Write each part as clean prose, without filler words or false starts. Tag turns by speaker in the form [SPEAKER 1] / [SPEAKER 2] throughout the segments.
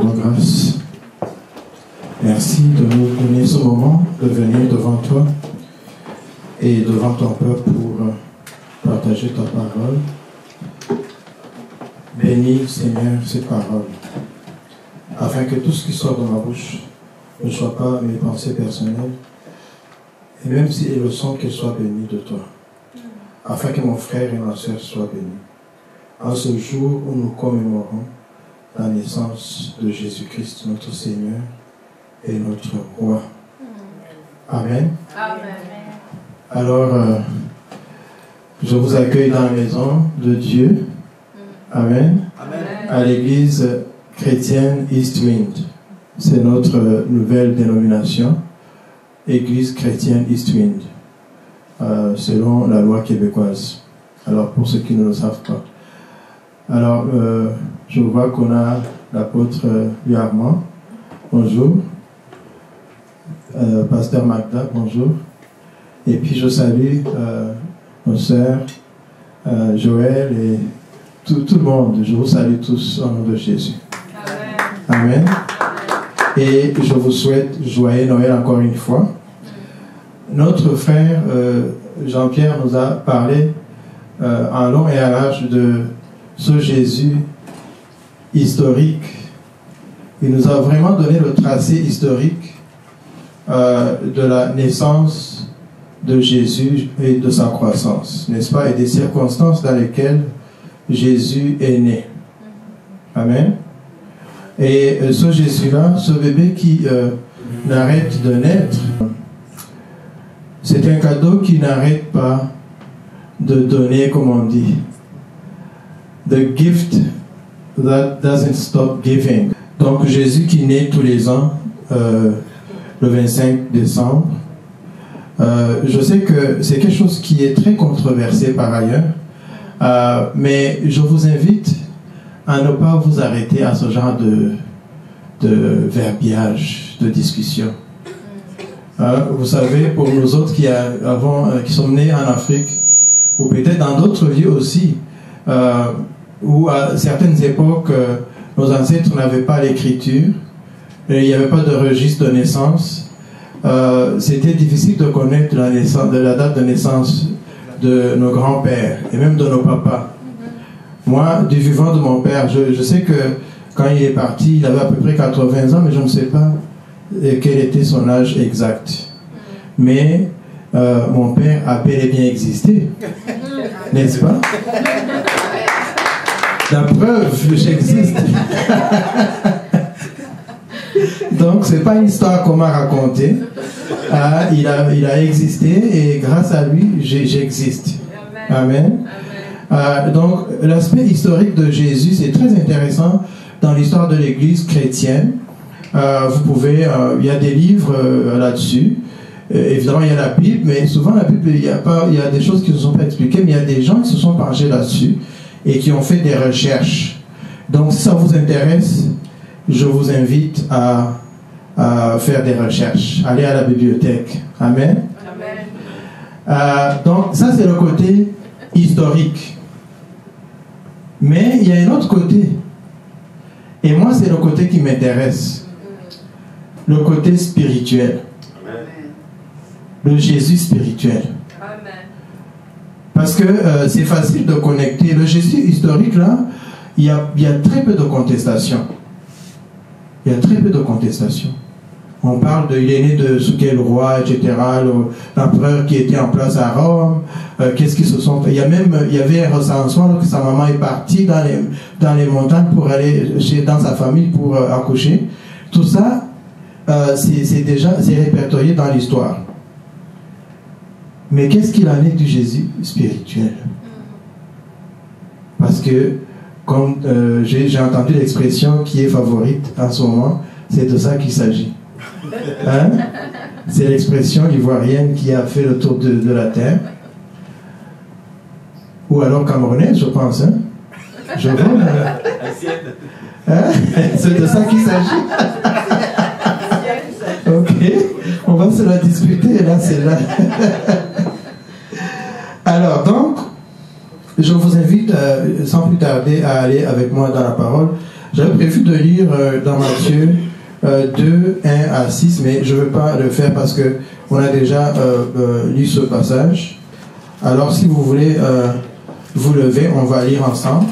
[SPEAKER 1] rendons grâce. Merci de nous donner ce moment de venir devant toi et devant ton peuple pour partager ta parole. Bénis, Seigneur, ces paroles, afin que tout ce qui sort de ma bouche ne soit pas mes pensées personnelles, et même si elles le sont, qu'elles soient bénies de toi, afin que mon frère et ma soeur soient bénis. En ce jour où nous commémorons la naissance de Jésus-Christ, notre Seigneur et notre Roi. Amen.
[SPEAKER 2] Amen.
[SPEAKER 1] Alors, je vous accueille dans la maison de Dieu. Amen.
[SPEAKER 2] Amen.
[SPEAKER 1] À l'église chrétienne Eastwind. C'est notre nouvelle dénomination. Église chrétienne Eastwind. Selon la loi québécoise. Alors, pour ceux qui ne le savent pas. Alors, je vois qu'on a l'apôtre Armand. Bonjour. Pasteur Magda, bonjour. Et puis je salue nos sœurs, Joël et tout le monde. Je vous salue tous au nom de Jésus. Amen. Amen. Et je vous souhaite joyeux Noël encore une fois. Notre frère Jean-Pierre nous a parlé en long et à large de ce Jésus historique. Il nous a vraiment donné le tracé historique de la naissance de Jésus et de sa croissance, n'est-ce pas, et des circonstances dans lesquelles Jésus est né. Amen. Et ce Jésus-là, ce bébé qui n'arrête de naître, c'est un cadeau qui n'arrête pas de donner, comme on dit, the gift that doesn't stop giving. Donc Jésus qui naît tous les ans, le 25 décembre. Je sais que c'est quelque chose qui est très controversé par ailleurs, mais je vous invite à ne pas vous arrêter à ce genre de verbiage, de discussion. Vous savez, pour nous autres qui sommes nés en Afrique, ou peut-être dans d'autres lieux aussi, où à certaines époques, nos ancêtres n'avaient pas l'écriture, il n'y avait pas de registre de naissance. C'était difficile de connaître la date de naissance de nos grands-pères et même de nos papas. Moi, du vivant de mon père, je sais que quand il est parti, il avait à peu près 80 ans, mais je ne sais pas quel était son âge exact. Mais mon père a bel et bien existé, n'est-ce pas? La preuve, j'existe. Donc, ce n'est pas une histoire qu'on m'a racontée. Il a existé et grâce à lui, j'existe. Amen. Donc, l'aspect historique de Jésus, c'est très intéressant dans l'histoire de l'Église chrétienne. Vous pouvez, il y a des livres là-dessus. Évidemment, il y a la Bible, mais souvent la Bible, il y a des choses qui ne sont pas expliquées, mais il y a des gens qui se sont penchés là-dessus et qui ont fait des recherches. Donc, si ça vous intéresse, je vous invite à faire des recherches. Allez à la bibliothèque. Amen. Amen. Donc, ça, c'est le côté historique. Mais il y a un autre côté. Et moi, c'est le côté qui m'intéresse. Le côté spirituel. Amen. Le Jésus spirituel. Amen. Parce que c'est facile de connecter. Le Jésus historique, là, il y a très peu de contestation. Il y a très peu de contestation. On parle de il est né sous quel roi, etc. L'empereur qui était en place à Rome. Qu'est-ce qu'ils se sont fait? Il y avait un recensement que sa maman est partie dans les montagnes pour aller dans sa famille pour accoucher. Tout ça, c'est répertorié dans l'histoire. Mais qu'est-ce qu'il en est du Jésus spirituel? Parce que comme j'ai entendu l'expression qui est favorite en ce moment, c'est de ça qu'il s'agit. Hein? C'est l'expression ivoirienne qui a fait le tour de la terre. Ou alors camerounaise, je pense. Hein? Je vois. Hein? C'est de ça qu'il s'agit. Ok. On va se la disputer, là, c'est là. Alors, donc, je vous invite, sans plus tarder, à aller avec moi dans la parole. J'avais prévu de lire dans Matthieu 2, 1 à 6, mais je ne veux pas le faire parce qu'on a déjà lu ce passage. Alors, si vous voulez vous lever, on va lire ensemble.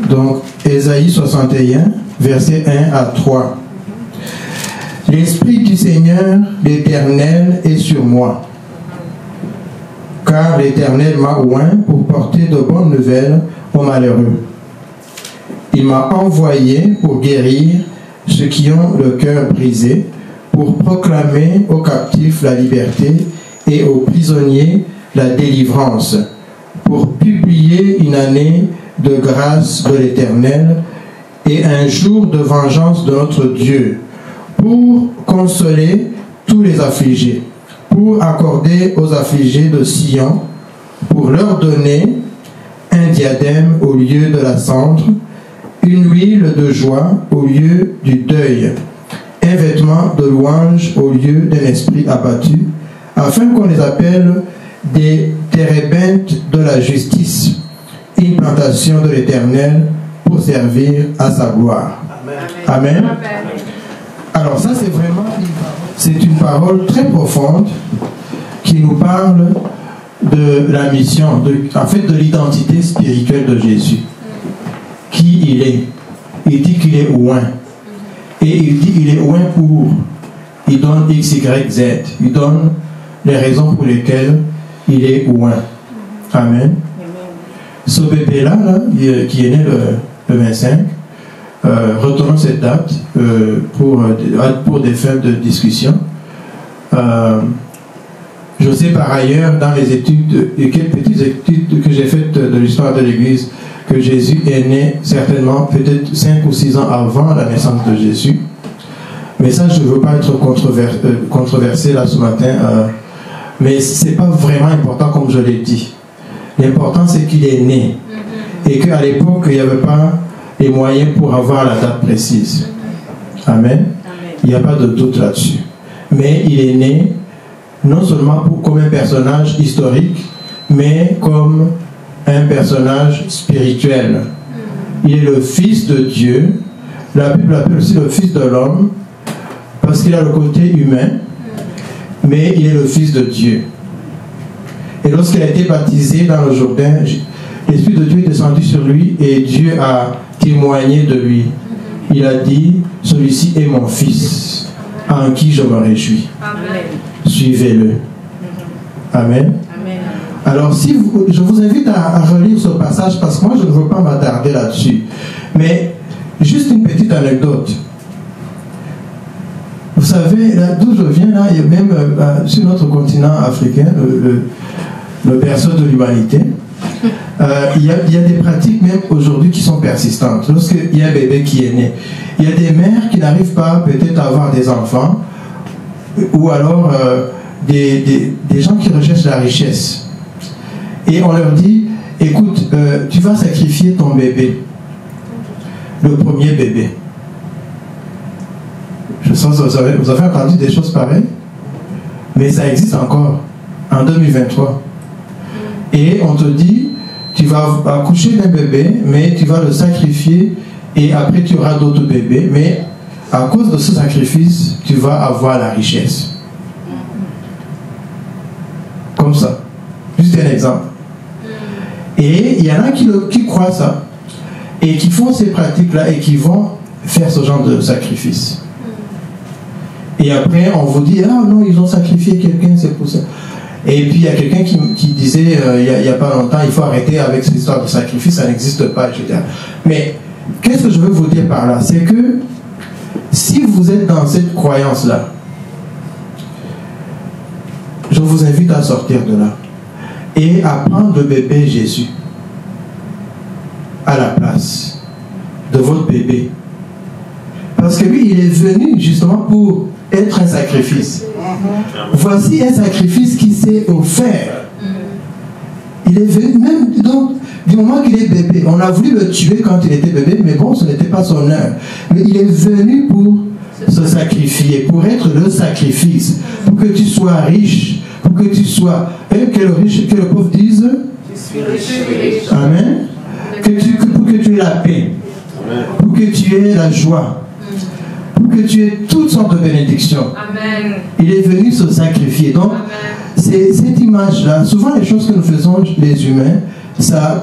[SPEAKER 1] Donc, Ésaïe 61, versets 1 à 3. L'Esprit du Seigneur, l'Éternel, est sur moi. Car l'Éternel m'a oint pour porter de bonnes nouvelles aux malheureux. Il m'a envoyé pour guérir ceux qui ont le cœur brisé, pour proclamer aux captifs la liberté et aux prisonniers la délivrance, pour publier une année de grâce de l'Éternel et un jour de vengeance de notre Dieu, pour consoler tous les affligés, pour accorder aux affligés de Sion, pour leur donner un diadème au lieu de la cendre, une huile de joie au lieu du deuil, un vêtement de louange au lieu d'un esprit abattu, afin qu'on les appelle des térébintes de la justice, une plantation de l'Éternel pour servir à sa gloire. Amen. Amen. Alors ça c'est une parole très profonde qui nous parle de la mission, en fait de l'identité spirituelle de Jésus. Qui il est. Il dit qu'il est oint. Et il dit qu'il est oint pour. Il donne X, Y, Z. Il donne les raisons pour lesquelles il est oint. Amen. Ce bébé-là, qui est né le 25, retournons cette date pour des fins de discussion. Je sais par ailleurs, dans les études, quelques petites études que j'ai faites de l'histoire de l'Église, que Jésus est né certainement peut-être 5 ou 6 ans avant la naissance de Jésus. Mais ça, je ne veux pas être controversé là ce matin. Mais ce n'est pas vraiment important comme je l'ai dit. L'important, c'est qu'il est né. Et qu'à l'époque, il n'y avait pas les moyens pour avoir la date précise. Amen. Il n'y a pas de doute là-dessus. Mais il est né non seulement comme un personnage historique, mais comme un personnage spirituel. Il est le Fils de Dieu. La Bible l'appelle aussi le Fils de l'homme, parce qu'il a le côté humain, mais il est le Fils de Dieu. Et lorsqu'il a été baptisé dans le Jourdain, l'Esprit de Dieu est descendu sur lui et Dieu a témoigné de lui. Il a dit, celui-ci est mon Fils, en qui je me réjouis. Amen. Suivez-le. Amen. Amen. Alors, je vous invite à relire ce passage, parce que moi, je ne veux pas m'attarder là-dessus. Mais, juste une petite anecdote. Vous savez, d'où je viens, là, et même sur notre continent africain, le berceau de l'humanité, il y a des pratiques même aujourd'hui qui sont persistantes. Lorsqu'il y a un bébé qui est né, il y a des mères qui n'arrivent pas peut-être à avoir des enfants, ou alors des gens qui recherchent la richesse. Et on leur dit, écoute, tu vas sacrifier ton bébé, le premier bébé. Je sens que vous avez entendu des choses pareilles, mais ça existe encore en 2023. Et on te dit, tu vas accoucher d'un bébé, mais tu vas le sacrifier et après tu auras d'autres bébés, mais à cause de ce sacrifice, tu vas avoir la richesse. Comme ça. Juste un exemple. Et il y en a qui croient ça et qui font ces pratiques-là et qui vont faire ce genre de sacrifice. Et après, on vous dit, ah non, ils ont sacrifié quelqu'un, c'est pour ça. Et puis, il y a quelqu'un qui disait, il n'y a pas longtemps, il faut arrêter avec cette histoire de sacrifice, ça n'existe pas, etc. Mais, qu'est-ce que je veux vous dire par là? C'est que, si vous êtes dans cette croyance-là, je vous invite à sortir de là et à prendre le bébé Jésus à la place de votre bébé. Parce que lui, il est venu justement pour être un sacrifice. Voici un sacrifice qui s'est offert. Il est venu, même donc, du moment qu'il est bébé, on a voulu le tuer quand il était bébé, mais bon, ce n'était pas son heure. Mais il est venu pour se sacrifier, pour être le sacrifice, pour que tu sois riche, pour que tu sois, que le pauvre dise, Amen, pour que tu aies la paix. pour que tu aies la joie, pour que tu aies toutes sortes de bénédictions.
[SPEAKER 2] Amen.
[SPEAKER 1] Il est venu se sacrifier. Donc, c'est cette image-là, souvent les choses que nous faisons les humains, ça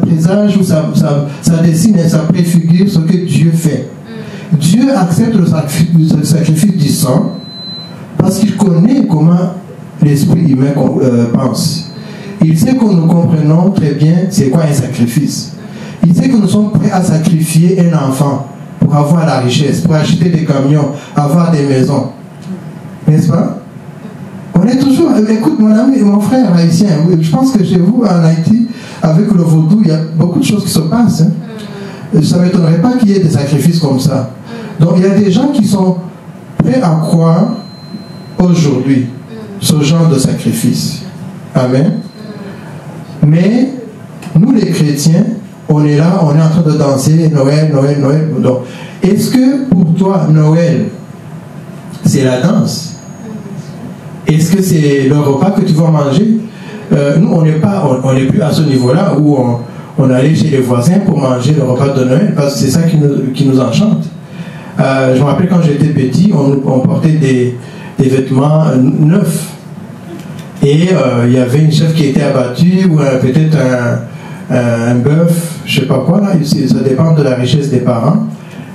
[SPEAKER 1] présage ou ça dessine et ça préfigure ce que Dieu fait. Dieu accepte le sacrifice du sang parce qu'il connaît comment l'esprit humain pense. Il sait que nous comprenons très bien c'est quoi un sacrifice. Il sait que nous sommes prêts à sacrifier un enfant pour avoir la richesse, pour acheter des camions, avoir des maisons. N'est-ce pas? On est toujours... Écoute, mon ami et mon frère haïtien, je pense que chez vous, en Haïti, avec le vaudou, il y a beaucoup de choses qui se passent. Hein. Ça ne m'étonnerait pas qu'il y ait des sacrifices comme ça. Donc, il y a des gens qui sont prêts à croire aujourd'hui ce genre de sacrifice. Amen. Mais, nous les chrétiens, on est là, on est en train de danser Noël, Noël, Noël. Donc, est-ce que pour toi, Noël, c'est la danse? Est-ce que c'est le repas que tu vas manger? Nous, on n'est plus à ce niveau-là où on allait chez les voisins pour manger le repas de Noël, parce que c'est ça qui nous enchante. Je me rappelle quand j'étais petit, on portait des vêtements neufs. Et il y avait une chef qui était abattue, ou peut-être un bœuf, je ne sais pas quoi, là, ça dépend de la richesse des parents.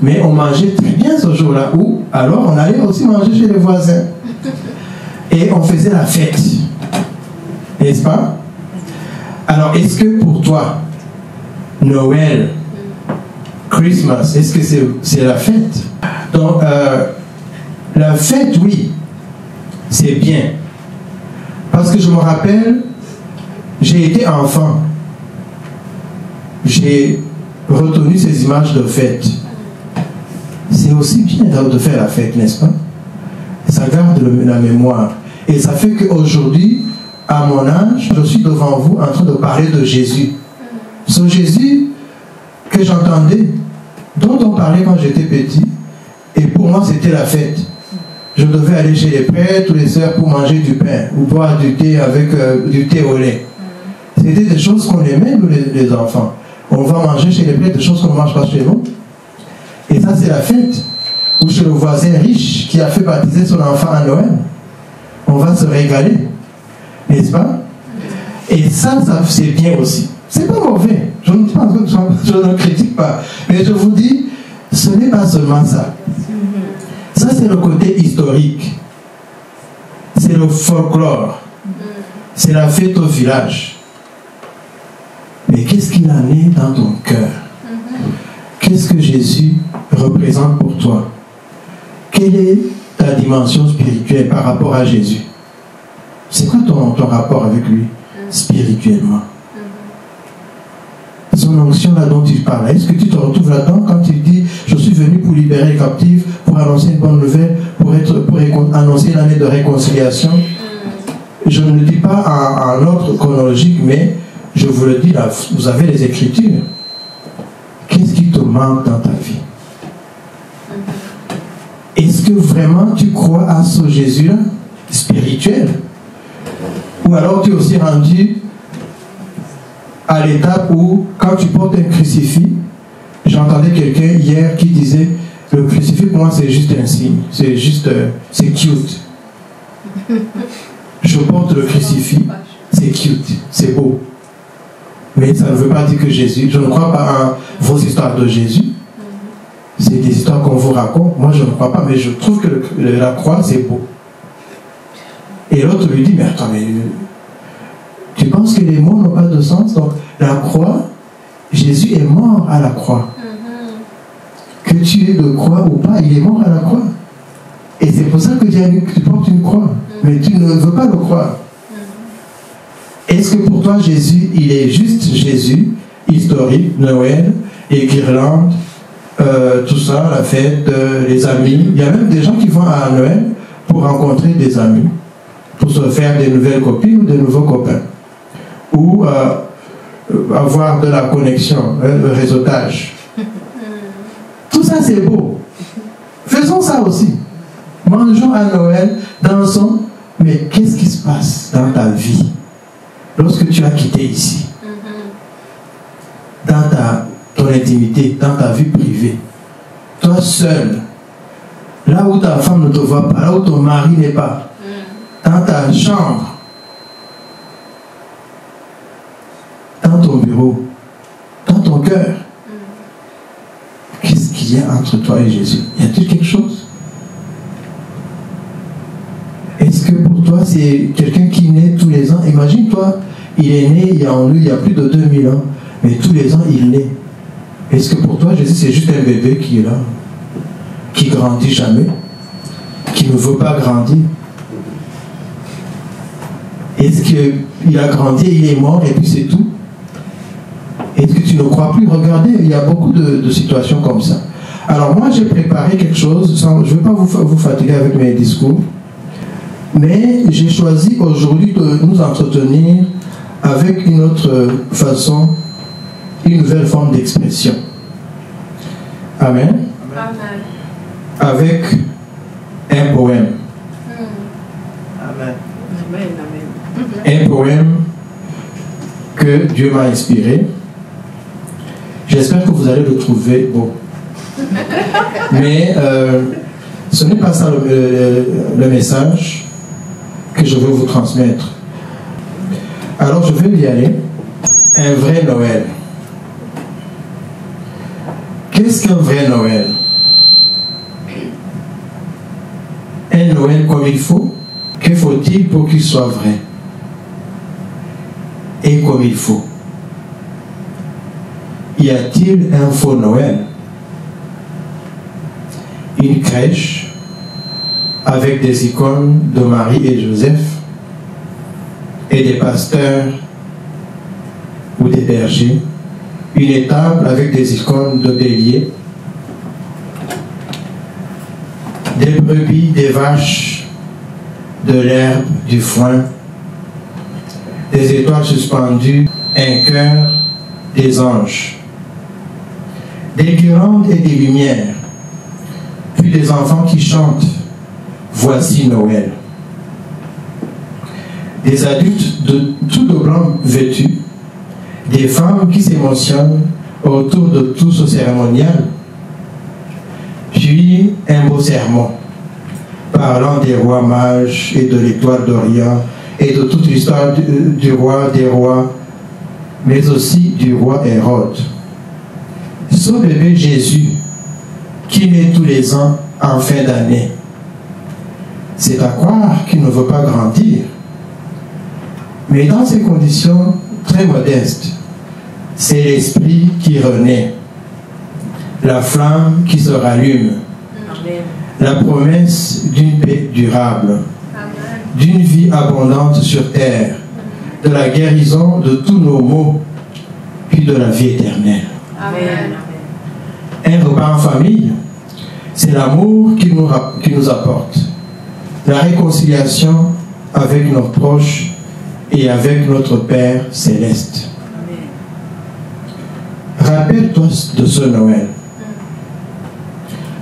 [SPEAKER 1] Mais on mangeait très bien ce jour-là, ou alors on allait aussi manger chez les voisins. Et on faisait la fête. N'est-ce pas? Alors, est-ce que pour toi, Noël, Christmas, est-ce que c'est la fête? Donc, la fête, oui, c'est bien. Parce que je me rappelle, j'ai été enfant. J'ai retenu ces images de fête. C'est aussi bien de faire la fête, n'est-ce pas? Ça garde la mémoire. Et ça fait qu'aujourd'hui, à mon âge, je suis devant vous en train de parler de Jésus. Ce Jésus que j'entendais, dont on parlait quand j'étais petit, et pour moi c'était la fête. Je devais aller chez les prêtres ou les sœurs pour manger du pain, ou boire du thé avec du thé au lait. C'était des choses qu'on aimait, nous les enfants. On va manger chez les prêtres des choses qu'on ne mange pas chez nous. Et ça c'est la fête. Ou chez le voisin riche qui a fait baptiser son enfant à Noël. On va se régaler. N'est-ce pas? Et ça c'est bien aussi. C'est pas mauvais. Je ne critique pas. Mais je vous dis, ce n'est pas seulement ça. Ça, c'est le côté historique. C'est le folklore. C'est la fête au village. Mais qu'est-ce qu'il en est dans ton cœur? Qu'est-ce que Jésus représente pour toi? Quelle est ta dimension spirituelle par rapport à Jésus? C'est quoi ton rapport avec lui spirituellement? Son onction là dont il parle, est-ce que tu te retrouves là-dedans quand il dit je suis venu pour libérer les captifs, pour annoncer une bonne nouvelle, pour annoncer l'année de réconciliation? Je ne le dis pas en ordre chronologique, mais je vous le dis là, vous avez les Écritures. Qu'est-ce qui te manque dans ta vie? Est-ce que vraiment tu crois à ce Jésus-là spirituel? Ou alors tu es aussi rendu à l'étape où, quand tu portes un crucifix, j'entendais quelqu'un hier qui disait le crucifix pour moi c'est juste un signe, c'est juste, c'est cute. Je porte le crucifix, c'est cute, c'est beau. Mais ça ne veut pas dire que Jésus, je ne crois pas à vos histoires de Jésus. C'est des histoires qu'on vous raconte. Moi je ne crois pas, mais je trouve que la croix c'est beau. Et l'autre lui dit, mais attends, mais tu penses que les mots n'ont pas de sens? Donc la croix, Jésus est mort à la croix. Que tu aies de croix ou pas, il est mort à la croix. Et c'est pour ça que tu portes une croix. Mais tu ne veux pas le croire. Est-ce que pour toi Jésus, il est juste Jésus, historique, Noël, et guirlande, tout ça, la fête, les amis? Il y a même des gens qui vont à Noël pour rencontrer des amis, pour se faire des nouvelles copines ou des nouveaux copains. Ou avoir de la connexion, le réseautage. Tout ça c'est beau. Faisons ça aussi. Mangeons à Noël, dansons, mais qu'est-ce qui se passe dans ta vie lorsque tu as quitté ici? Dans ton intimité, dans ta vie privée. Toi seul, là où ta femme ne te voit pas, là où ton mari n'est pas, dans ta chambre, dans ton bureau, dans ton cœur. Qu'est-ce qu'il y a entre toi et Jésus? Y a-t-il quelque chose? Est-ce que pour toi c'est quelqu'un qui naît tous les ans? Imagine-toi, il est né, il y a en lui, il y a plus de 2000 ans, mais tous les ans il naît. Est-ce que pour toi Jésus c'est juste un bébé qui est là, qui grandit jamais, qui ne veut pas grandir? Est-ce qu'il a grandi et il est mort et puis c'est tout? Est-ce que tu ne crois plus? Regardez, il y a beaucoup de situations comme ça. Alors moi j'ai préparé quelque chose, je ne vais pas vous fatiguer avec mes discours, mais j'ai choisi aujourd'hui de nous entretenir avec une autre façon, une nouvelle forme d'expression. Amen. Amen. Avec un poème. Amen. Un poème que Dieu m'a inspiré. J'espère que vous allez le trouver beau. Mais ce n'est pas ça le message que je veux vous transmettre. Alors je vais y aller. Un vrai Noël. Qu'est-ce qu'un vrai Noël? Un Noël comme il faut? Que faut-il pour qu'il soit vrai? Et comme il faut? Y a-t-il un faux Noël? Une crèche avec des icônes de Marie et Joseph et des pasteurs ou des bergers, une étable avec des icônes de bélier, des brebis, des vaches, de l'herbe, du foin, des étoiles suspendues, un cœur, des anges, des guirlandes et des lumières, puis des enfants qui chantent « Voici Noël ». Des adultes tout de blanc vêtus, des femmes qui s'émotionnent autour de tout ce cérémonial, puis un beau sermon parlant des rois mages et de l'étoile d'Orient et de toute l'histoire du roi des rois, mais aussi du roi Hérode. Ce bébé Jésus qui naît tous les ans en fin d'année, c'est à croire qu'il ne veut pas grandir. Mais dans ces conditions très modestes, c'est l'esprit qui renaît, la flamme qui se rallume, la promesse d'une paix durable, d'une vie abondante sur terre, de la guérison de tous nos maux, puis de la vie éternelle. Amen. Un repas en famille, c'est l'amour qui nous apporte, la réconciliation avec nos proches et avec notre Père céleste. Rappelle-toi de ce Noël.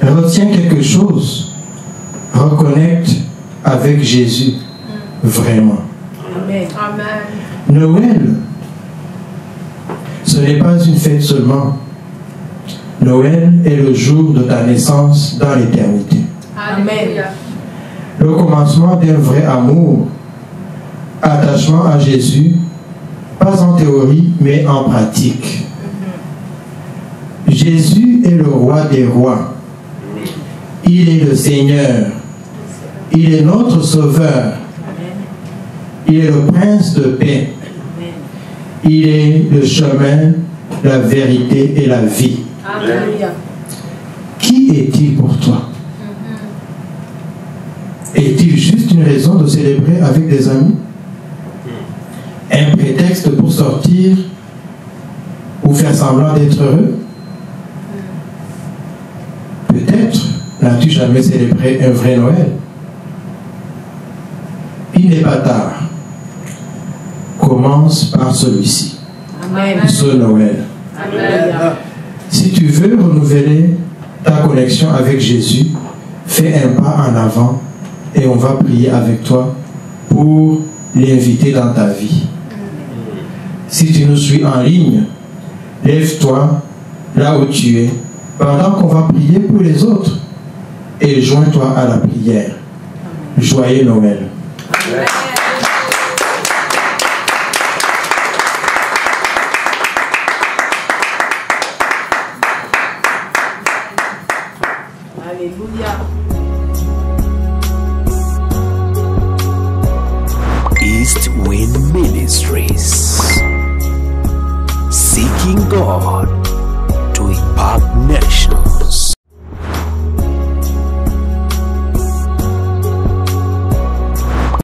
[SPEAKER 1] Retiens quelque chose. Reconnecte avec Jésus vraiment. Amen. Noël, ce n'est pas une fête seulement. Noël est le jour de ta naissance dans l'éternité. Amen. Le commencement d'un vrai amour, attachement à Jésus, pas en théorie, mais en pratique. Jésus est le roi des rois. Il est le Seigneur. Il est notre Sauveur. Il est le Prince de paix. Il est le chemin, la vérité et la vie. Amen. Qui est-il pour toi? Est-il juste une raison de célébrer avec des amis? Un prétexte pour sortir ou faire semblant d'être heureux? Peut-être n'as-tu jamais célébré un vrai Noël. Il n'est pas tard. Commence par celui-ci. Ce Noël. Amen. Si tu veux renouveler ta connexion avec Jésus, fais un pas en avant et on va prier avec toi pour l'inviter dans ta vie. Si tu nous suis en ligne, lève-toi là où tu es, pendant qu'on va prier pour les autres, et joins-toi à la prière. Joyeux Noël. Amen.
[SPEAKER 2] Alléluia.
[SPEAKER 3] East Wind Ministries, seeking God.